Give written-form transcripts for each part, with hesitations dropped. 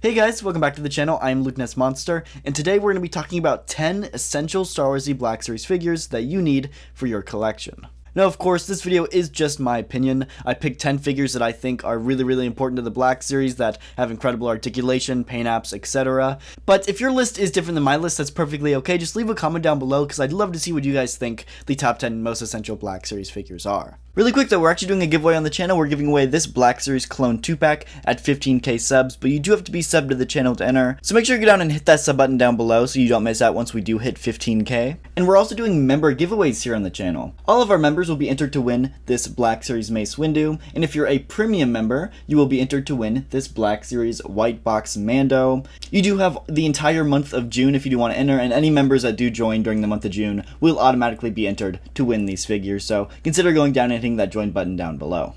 Hey guys, welcome back to the channel. I'm Luke Ness Monster, and today we're going to be talking about 10 essential Star Wars Black Series figures that you need for your collection. Now, of course, this video is just my opinion. I picked 10 figures that I think are really important to the Black Series that have incredible articulation, paint apps, etc. But if your list is different than my list, that's perfectly okay. Just leave a comment down below because I'd love to see what you guys think the top 10 most essential Black Series figures are. Really quick though, we're actually doing a giveaway on the channel. We're giving away this Black Series Clone 2-pack at 15k subs, but you do have to be subbed to the channel to enter. So make sure you go down and hit that sub button down below so you don't miss out once we do hit 15k. And we're also doing member giveaways here on the channel. All of our members will be entered to win this Black Series Mace Windu, and if you're a premium member, you will be entered to win this Black Series White Box Mando. You do have the entire month of June if you do want to enter, and any members that do join during the month of June will automatically be entered to win these figures, so consider going down and hitting that join button down below.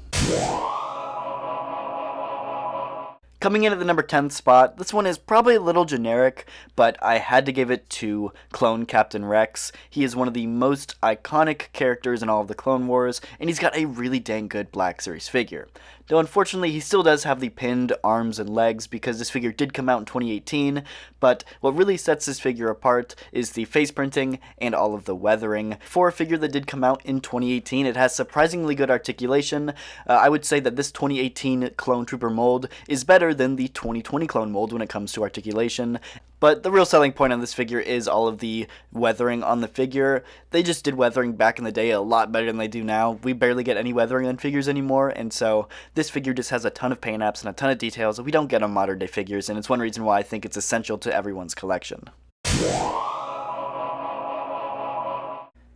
Coming in at the number 10th spot, this one is probably a little generic, but I had to give it to Clone Captain Rex. He is one of the most iconic characters in all of the Clone Wars, and he's got a really dang good Black Series figure. Though unfortunately, he still does have the pinned arms and legs because this figure did come out in 2018, but what really sets this figure apart is the face printing and all of the weathering. For a figure that did come out in 2018, it has surprisingly good articulation. I would say that this 2018 Clone Trooper mold is better than the 2020 clone mold when it comes to articulation. But the real selling point on this figure is all of the weathering on the figure. They just did weathering back in the day a lot better than they do now. We barely get any weathering on figures anymore, and so this figure just has a ton of paint apps and a ton of details that we don't get on modern day figures, and it's one reason why I think it's essential to everyone's collection.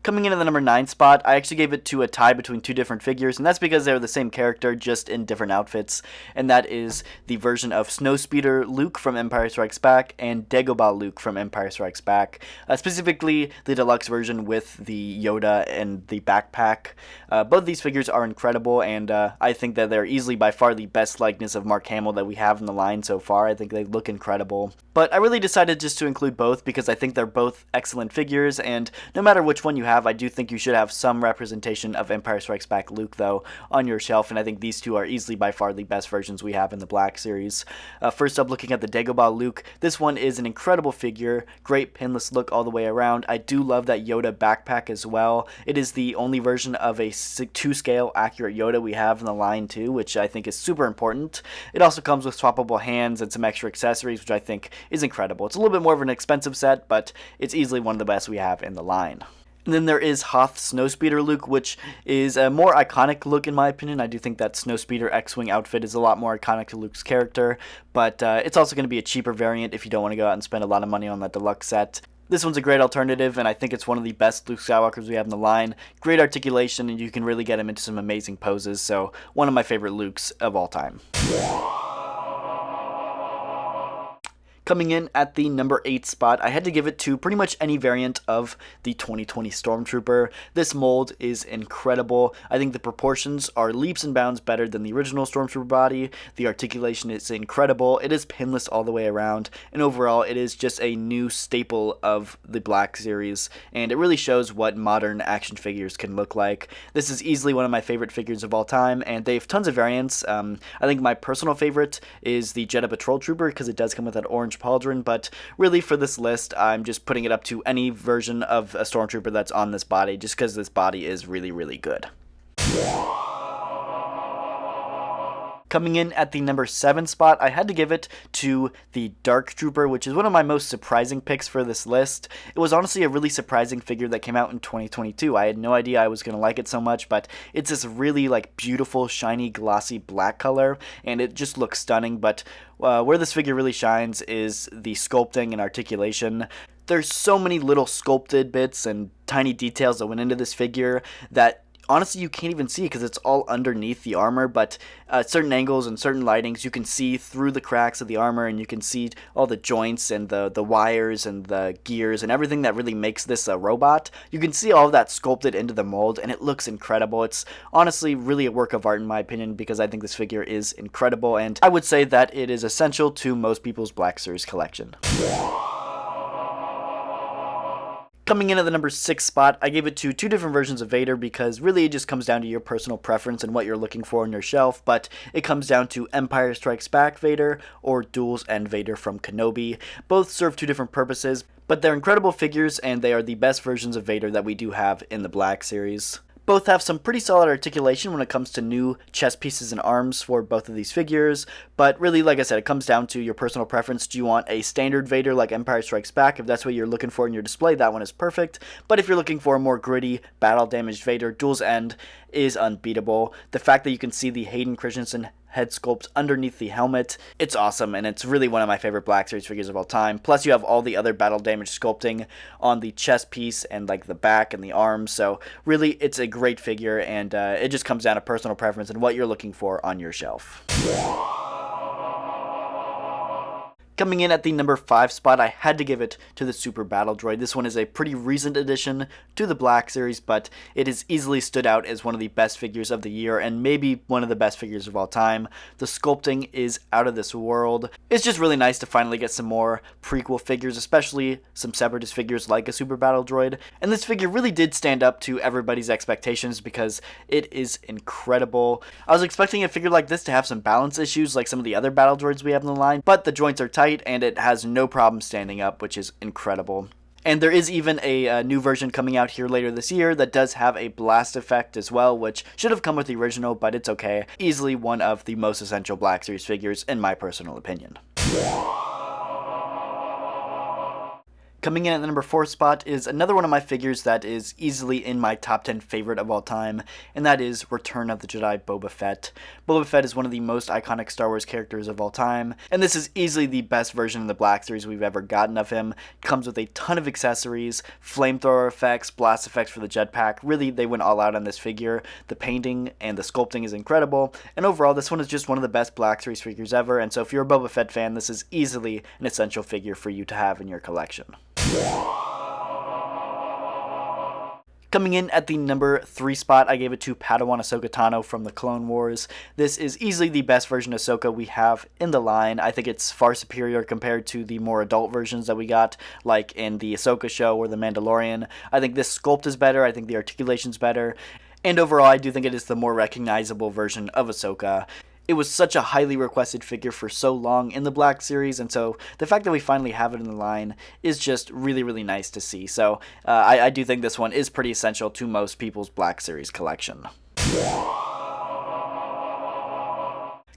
Coming in at the number 9 spot, I actually gave it to a tie between two different figures, and that's because they're the same character, just in different outfits, and that is the version of Snowspeeder Luke from Empire Strikes Back and Dagobah Luke from Empire Strikes Back, specifically the deluxe version with the Yoda and the backpack. Both these figures are incredible, and I think that they're easily by far the best likeness of Mark Hamill that we have in the line so far. I think they look incredible. But I really decided just to include both because I think they're both excellent figures, and no matter which one you have, I do think you should have some representation of Empire Strikes Back Luke, though, on your shelf, and I think these two are easily by far the best versions we have in the Black Series. First up, looking at the Dagobah Luke, this one is an incredible figure, great pinless look all the way around. I do love that Yoda backpack as well. It is the only version of a 2-scale accurate Yoda we have in the line too, which I think is super important. It also comes with swappable hands and some extra accessories, which I think is incredible. It's a little bit more of an expensive set, but it's easily one of the best we have in the line. And then there is Hoth Snowspeeder Luke, which is a more iconic look in my opinion. I do think that Snowspeeder X-Wing outfit is a lot more iconic to Luke's character, but it's also going to be a cheaper variant if you don't want to go out and spend a lot of money on that deluxe set. This one's a great alternative, and I think it's one of the best Luke Skywalkers we have in the line. Great articulation, and you can really get him into some amazing poses, so one of my favorite Lukes of all time. Coming in at the number 8 spot, I had to give it to pretty much any variant of the 2020 Stormtrooper. This mold is incredible. I think the proportions are leaps and bounds better than the original Stormtrooper body. The articulation is incredible. It is pinless all the way around, and overall it is just a new staple of the Black Series, and it really shows what modern action figures can look like. This is easily one of my favorite figures of all time, and they have tons of variants. I think my personal favorite is the Jedha Patrol Trooper because it does come with that orange pauldron, but really for this list I'm just putting it up to any version of a Stormtrooper that's on this body just because this body is really good. Coming in at the number 7 spot, I had to give it to the Dark Trooper, which is one of my most surprising picks for this list. It was honestly a really surprising figure that came out in 2022. I had no idea I was going to like it so much, but it's this really beautiful, shiny, glossy black color, and it just looks stunning, but where this figure really shines is the sculpting and articulation. There's so many little sculpted bits and tiny details that went into this figure that honestly you can't even see because it's all underneath the armor, but at certain angles and certain lightings you can see through the cracks of the armor, and you can see all the joints and the wires and the gears and everything that really makes this a robot. You can see all of that sculpted into the mold, and it looks incredible. It's honestly really a work of art in my opinion because I think this figure is incredible, and I would say that it is essential to most people's Black Series collection. Coming in at the number 6 spot, I gave it to two different versions of Vader because really it just comes down to your personal preference and what you're looking for on your shelf, but it comes down to Empire Strikes Back Vader or Duel's End Vader from Kenobi. Both serve two different purposes, but they're incredible figures and they are the best versions of Vader that we do have in the Black Series. Both have some pretty solid articulation when it comes to new chest pieces and arms for both of these figures, but really, like I said, it comes down to your personal preference. Do you want a standard Vader like Empire Strikes Back? If that's what you're looking for in your display, that one is perfect, but if you're looking for a more gritty, battle-damaged Vader, Duel's End is unbeatable. The fact that you can see the Hayden Christensen head sculpt underneath the helmet, it's awesome, and it's really one of my favorite Black Series figures of all time. Plus you have all the other battle damage sculpting on the chest piece and like the back and the arms, so really it's a great figure, and it just comes down to personal preference and what you're looking for on your shelf. Coming in at the number 5 spot, I had to give it to the Super Battle Droid. This one is a pretty recent addition to the Black Series, but it has easily stood out as one of the best figures of the year and maybe one of the best figures of all time. The sculpting is out of this world. It's just really nice to finally get some more prequel figures, especially some Separatist figures like a Super Battle Droid. And this figure really did stand up to everybody's expectations because it is incredible. I was expecting a figure like this to have some balance issues like some of the other Battle Droids we have in the line, but the joints are tight and it has no problem standing up, which is incredible. And there is even a new version coming out here later this year that does have a blast effect as well, which should have come with the original, but it's okay. Easily one of the most essential Black Series figures in my personal opinion. Coming in at the number 4 spot is another one of my figures that is easily in my top 10 favorite of all time, and that is Return of the Jedi Boba Fett. Boba Fett is one of the most iconic Star Wars characters of all time, and this is easily the best version of the Black Series we've ever gotten of him. It comes with a ton of accessories, flamethrower effects, blast effects for the jetpack. Really, they went all out on this figure. The painting and the sculpting is incredible, and overall, this one is just one of the best Black Series figures ever, and so if you're a Boba Fett fan, this is easily an essential figure for you to have in your collection. Coming in at the number 3 spot, I gave it to Padawan Ahsoka Tano from the Clone Wars. This is easily the best version of Ahsoka we have in the line. I think it's far superior compared to the more adult versions that we got, like in the Ahsoka show or the Mandalorian. I think this sculpt is better, I think the articulation's better, and overall I do think it is the more recognizable version of Ahsoka. It was such a highly requested figure for so long in the Black Series, and so the fact that we finally have it in the line is just really, really nice to see. So I do think this one is pretty essential to most people's Black Series collection.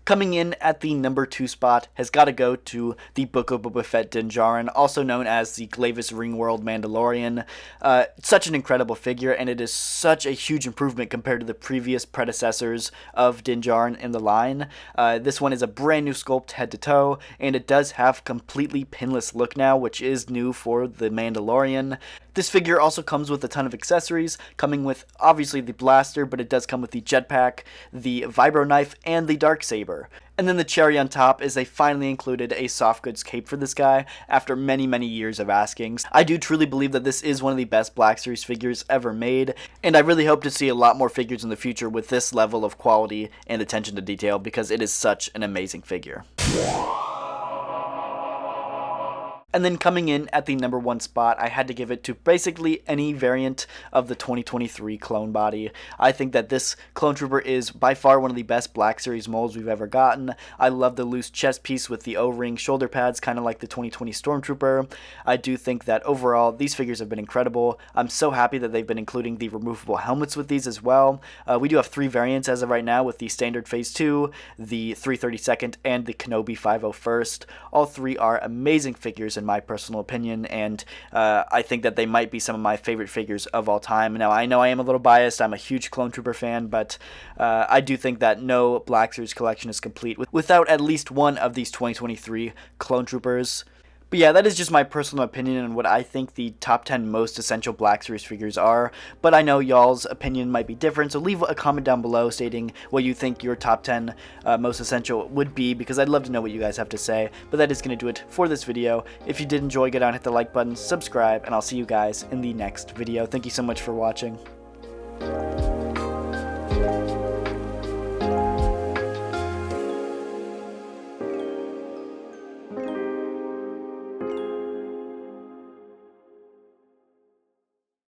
Coming in at the number 2 spot has got to go to the Book of Boba Fett Din Djarin, also known as the Glavis Ringworld Mandalorian. Such an incredible figure, and it is such a huge improvement compared to the previous predecessors of Din Djarin in the line. This one is a brand new sculpt head to toe, and it does have completely pinless look now, which is new for the Mandalorian. This figure also comes with a ton of accessories, coming with obviously the blaster, but it does come with the jetpack, the vibro knife, and the darksaber. And then the cherry on top is they finally included a soft goods cape for this guy after many, many years of asking. I do truly believe that this is one of the best Black Series figures ever made, and I really hope to see a lot more figures in the future with this level of quality and attention to detail because it is such an amazing figure. And then coming in at the number 1 spot, I had to give it to basically any variant of the 2023 clone body. I think that this clone trooper is by far one of the best Black Series molds we've ever gotten. I love the loose chest piece with the O-ring shoulder pads, kind of like the 2020 Stormtrooper. I do think that overall, these figures have been incredible. I'm so happy that they've been including the removable helmets with these as well. We do have 3 variants as of right now with the Standard Phase 2, the 332nd, and the Kenobi 501st. All 3 are amazing figures in my personal opinion, and I think that they might be some of my favorite figures of all time. Now, I know I am a little biased. I'm a huge Clone Trooper fan, but I do think that no Black Series collection is complete without at least one of these 2023 Clone Troopers. But yeah, that is just my personal opinion on what I think the top 10 most essential Black Series figures are, but I know y'all's opinion might be different, so leave a comment down below stating what you think your top 10 most essential would be, because I'd love to know what you guys have to say. But that is going to do it for this video. If you did enjoy, get on, hit the like button, subscribe, and I'll see you guys in the next video. Thank you so much for watching.